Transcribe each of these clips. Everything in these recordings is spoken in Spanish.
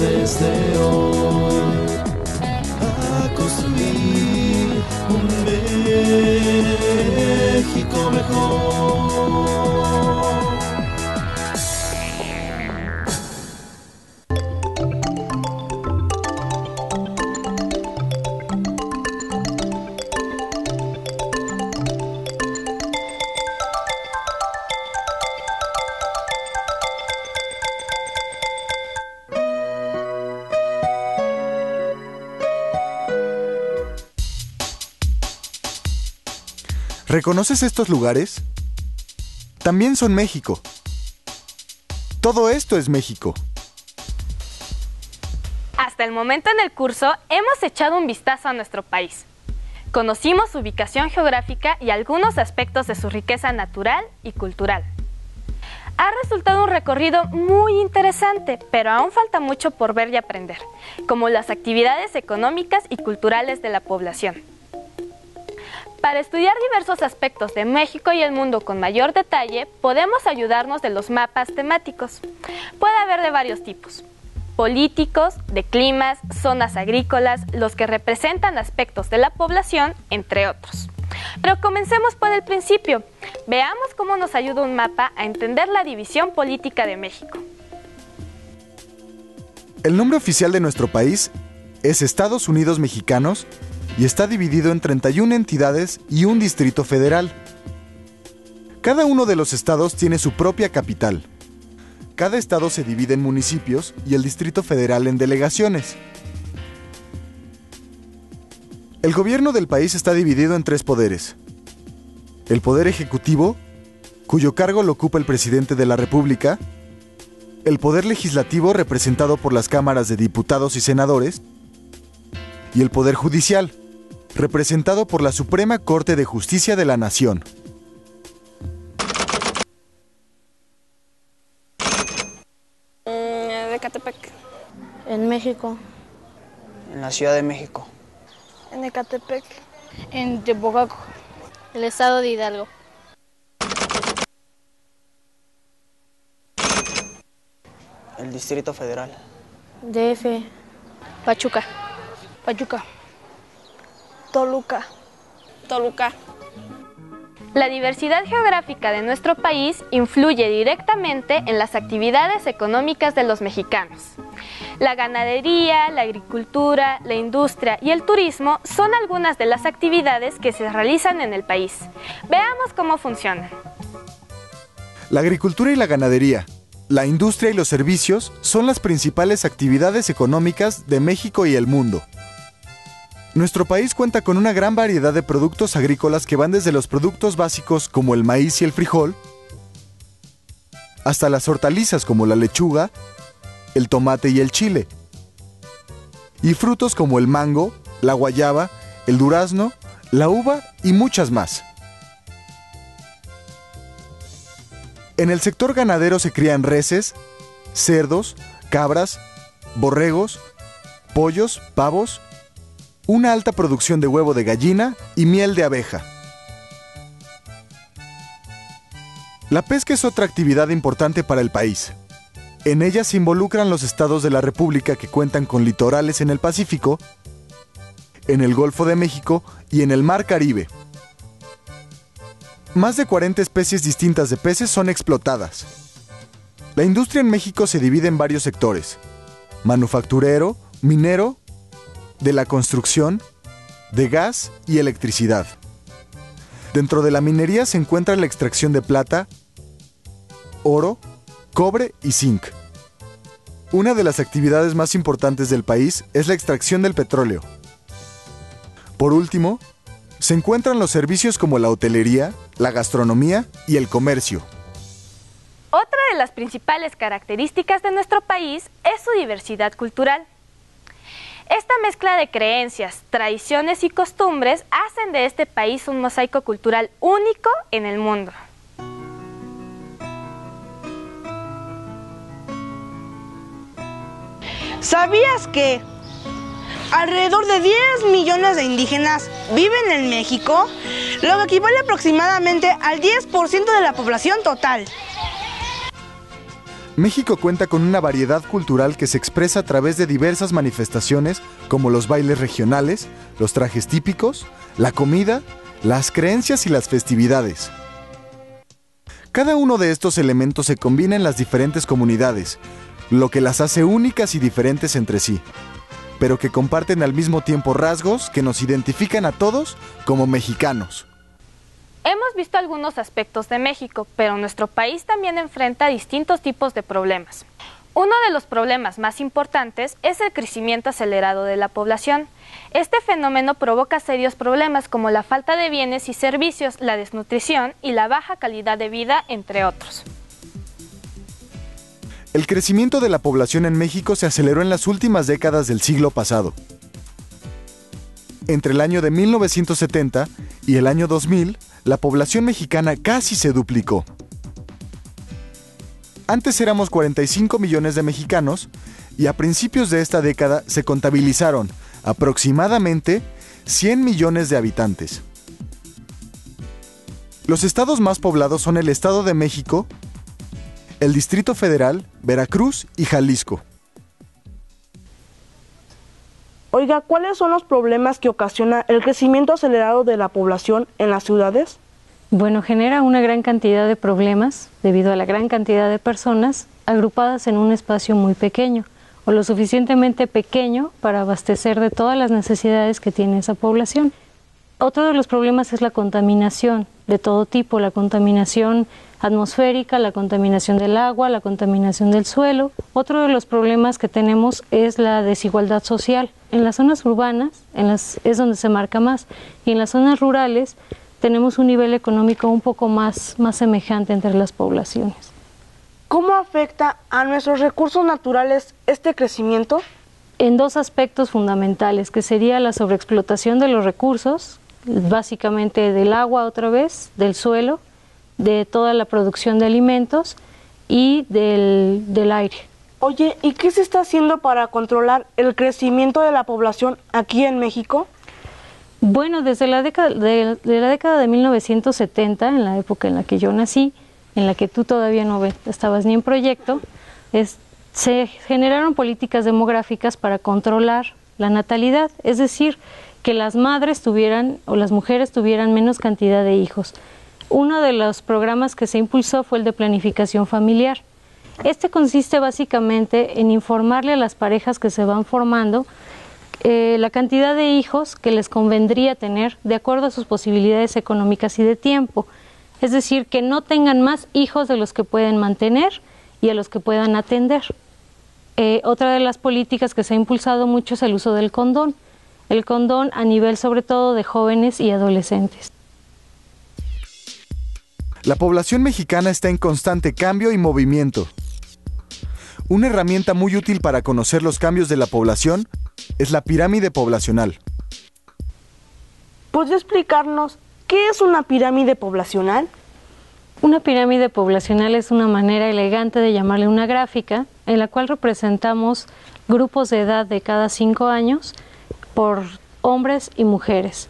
desde hoy a construir un México mejor. ¿Reconoces estos lugares? También son México. Todo esto es México. Hasta el momento en el curso hemos echado un vistazo a nuestro país. Conocimos su ubicación geográfica y algunos aspectos de su riqueza natural y cultural. Ha resultado un recorrido muy interesante, pero aún falta mucho por ver y aprender, como las actividades económicas y culturales de la población. Para estudiar diversos aspectos de México y el mundo con mayor detalle, podemos ayudarnos de los mapas temáticos. Puede haber de varios tipos: políticos, de climas, zonas agrícolas, los que representan aspectos de la población, entre otros. Pero comencemos por el principio. Veamos cómo nos ayuda un mapa a entender la división política de México. El nombre oficial de nuestro país es Estados Unidos Mexicanos y está dividido en 31 entidades y un distrito federal. Cada uno de los estados tiene su propia capital. Cada estado se divide en municipios y el Distrito Federal en delegaciones. El gobierno del país está dividido en 3 poderes. El poder ejecutivo, cuyo cargo lo ocupa el presidente de la República. El poder legislativo, representado por las cámaras de diputados y senadores. Y el poder judicial, representado por la Suprema Corte de Justicia de la Nación. De Ecatepec. En México. En la Ciudad de México. En Ecatepec. En Tepocaco. El estado de Hidalgo. El Distrito Federal. DF. Pachuca. Pachuca. Toluca. Toluca. La diversidad geográfica de nuestro país influye directamente en las actividades económicas de los mexicanos. La ganadería, la agricultura, la industria y el turismo son algunas de las actividades que se realizan en el país. Veamos cómo funcionan. La agricultura y la ganadería, la industria y los servicios son las principales actividades económicas de México y el mundo. Nuestro país cuenta con una gran variedad de productos agrícolas que van desde los productos básicos como el maíz y el frijol, hasta las hortalizas como la lechuga, el tomate y el chile, y frutos como el mango, la guayaba, el durazno, la uva y muchas más. En el sector ganadero se crían reses, cerdos, cabras, borregos, pollos, pavos, una alta producción de huevo de gallina y miel de abeja. La pesca es otra actividad importante para el país. En ella se involucran los estados de la República que cuentan con litorales en el Pacífico, en el Golfo de México y en el Mar Caribe. Más de 40 especies distintas de peces son explotadas. La industria en México se divide en varios sectores: manufacturero, minero, de la construcción, de gas y electricidad. Dentro de la minería se encuentra la extracción de plata, oro, cobre y zinc. Una de las actividades más importantes del país es la extracción del petróleo. Por último, se encuentran los servicios como la hotelería, la gastronomía y el comercio. Otra de las principales características de nuestro país es su diversidad cultural. Esta mezcla de creencias, tradiciones y costumbres hacen de este país un mosaico cultural único en el mundo. ¿Sabías que alrededor de 10 millones de indígenas viven en México? Lo que equivale aproximadamente al 10% de la población total. México cuenta con una variedad cultural que se expresa a través de diversas manifestaciones como los bailes regionales, los trajes típicos, la comida, las creencias y las festividades. Cada uno de estos elementos se combina en las diferentes comunidades, lo que las hace únicas y diferentes entre sí, pero que comparten al mismo tiempo rasgos que nos identifican a todos como mexicanos. Hemos visto algunos aspectos de México, pero nuestro país también enfrenta distintos tipos de problemas. Uno de los problemas más importantes es el crecimiento acelerado de la población. Este fenómeno provoca serios problemas como la falta de bienes y servicios, la desnutrición y la baja calidad de vida, entre otros. El crecimiento de la población en México se aceleró en las últimas décadas del siglo pasado. Entre el año de 1970 y el año 2000, la población mexicana casi se duplicó. Antes éramos 45 millones de mexicanos y a principios de esta década se contabilizaron aproximadamente 100 millones de habitantes. Los estados más poblados son el Estado de México, el Distrito Federal, Veracruz y Jalisco. Oiga, ¿cuáles son los problemas que ocasiona el crecimiento acelerado de la población en las ciudades? Bueno, genera una gran cantidad de problemas debido a la gran cantidad de personas agrupadas en un espacio muy pequeño o lo suficientemente pequeño para abastecer de todas las necesidades que tiene esa población. Otro de los problemas es la contaminación de todo tipo, la contaminación atmosférica, la contaminación del agua, la contaminación del suelo. Otro de los problemas que tenemos es la desigualdad social. En las zonas urbanas es donde se marca más y en las zonas rurales tenemos un nivel económico un poco más semejante entre las poblaciones. ¿Cómo afecta a nuestros recursos naturales este crecimiento? En dos aspectos fundamentales, que sería la sobreexplotación de los recursos, básicamente del agua otra vez, del suelo, de toda la producción de alimentos y del aire. Oye, ¿y qué se está haciendo para controlar el crecimiento de la población aquí en México? Bueno, desde la década de 1970, en la época en la que yo nací, en la que tú todavía no estabas ni en proyecto, se generaron políticas demográficas para controlar la natalidad, es decir, que las madres tuvieran o las mujeres tuvieran menos cantidad de hijos. Uno de los programas que se impulsó fue el de planificación familiar. Este consiste básicamente en informarle a las parejas que se van formando la cantidad de hijos que les convendría tener de acuerdo a sus posibilidades económicas y de tiempo. Es decir, que no tengan más hijos de los que pueden mantener y a los que puedan atender. Otra de las políticas que se ha impulsado mucho es el uso del condón. El condón a nivel sobre todo de jóvenes y adolescentes. La población mexicana está en constante cambio y movimiento. Una herramienta muy útil para conocer los cambios de la población es la pirámide poblacional. ¿Podría explicarnos qué es una pirámide poblacional? Una pirámide poblacional es una manera elegante de llamarle una gráfica en la cual representamos grupos de edad de cada 5 años por hombres y mujeres.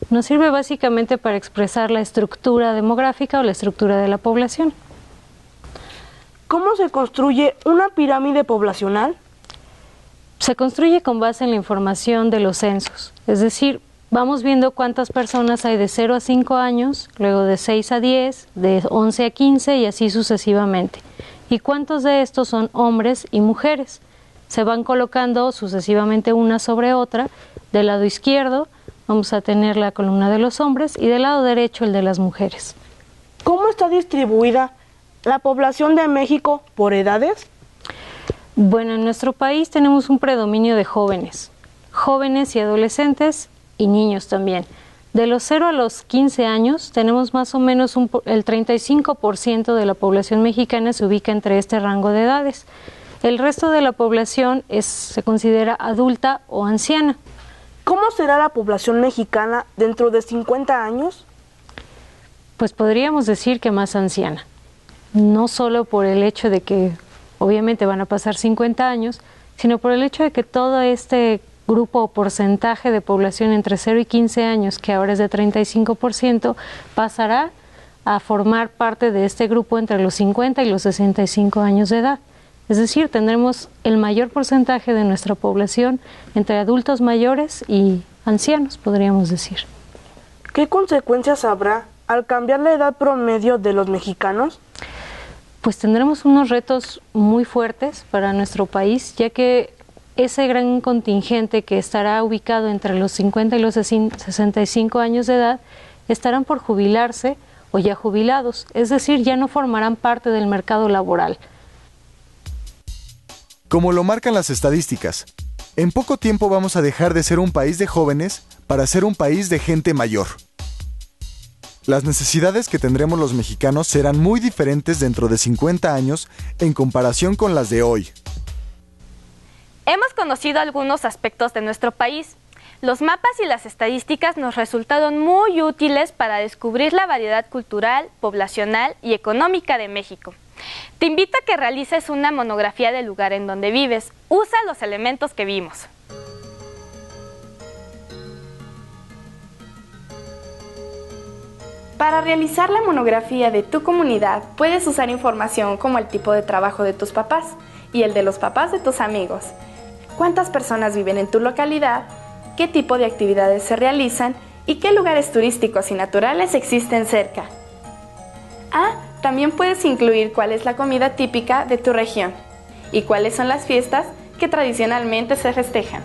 Nos sirve básicamente para expresar la estructura demográfica o la estructura de la población. ¿Cómo se construye una pirámide poblacional? Se construye con base en la información de los censos, es decir, vamos viendo cuántas personas hay de 0 a 5 años, luego de 6 a 10, de 11 a 15 y así sucesivamente. ¿Y cuántos de estos son hombres y mujeres? Se van colocando sucesivamente una sobre otra. Del lado izquierdo vamos a tener la columna de los hombres y del lado derecho el de las mujeres. ¿Cómo está distribuida la población de México por edades? Bueno, en nuestro país tenemos un predominio de jóvenes y adolescentes y niños también. De los 0 a los 15 años tenemos más o menos el 35% de la población mexicana se ubica entre este rango de edades. El resto de la población se considera adulta o anciana. ¿Cómo será la población mexicana dentro de 50 años? Pues podríamos decir que más anciana. No solo por el hecho de que obviamente van a pasar 50 años, sino por el hecho de que todo este grupo o porcentaje de población entre 0 y 15 años, que ahora es de 35%, pasará a formar parte de este grupo entre los 50 y los 65 años de edad. Es decir, tendremos el mayor porcentaje de nuestra población entre adultos mayores y ancianos, podríamos decir. ¿Qué consecuencias habrá al cambiar la edad promedio de los mexicanos? Pues tendremos unos retos muy fuertes para nuestro país, ya que ese gran contingente que estará ubicado entre los 50 y los 65 años de edad estarán por jubilarse o ya jubilados, es decir, ya no formarán parte del mercado laboral. Como lo marcan las estadísticas, en poco tiempo vamos a dejar de ser un país de jóvenes para ser un país de gente mayor. Las necesidades que tendremos los mexicanos serán muy diferentes dentro de 50 años en comparación con las de hoy. Hemos conocido algunos aspectos de nuestro país. Los mapas y las estadísticas nos resultaron muy útiles para descubrir la variedad cultural, poblacional y económica de México. Te invito a que realices una monografía del lugar en donde vives. Usa los elementos que vimos. Para realizar la monografía de tu comunidad, puedes usar información como el tipo de trabajo de tus papás y el de los papás de tus amigos. ¿Cuántas personas viven en tu localidad? ¿Qué tipo de actividades se realizan? ¿Y qué lugares turísticos y naturales existen cerca? También puedes incluir cuál es la comida típica de tu región y cuáles son las fiestas que tradicionalmente se festejan.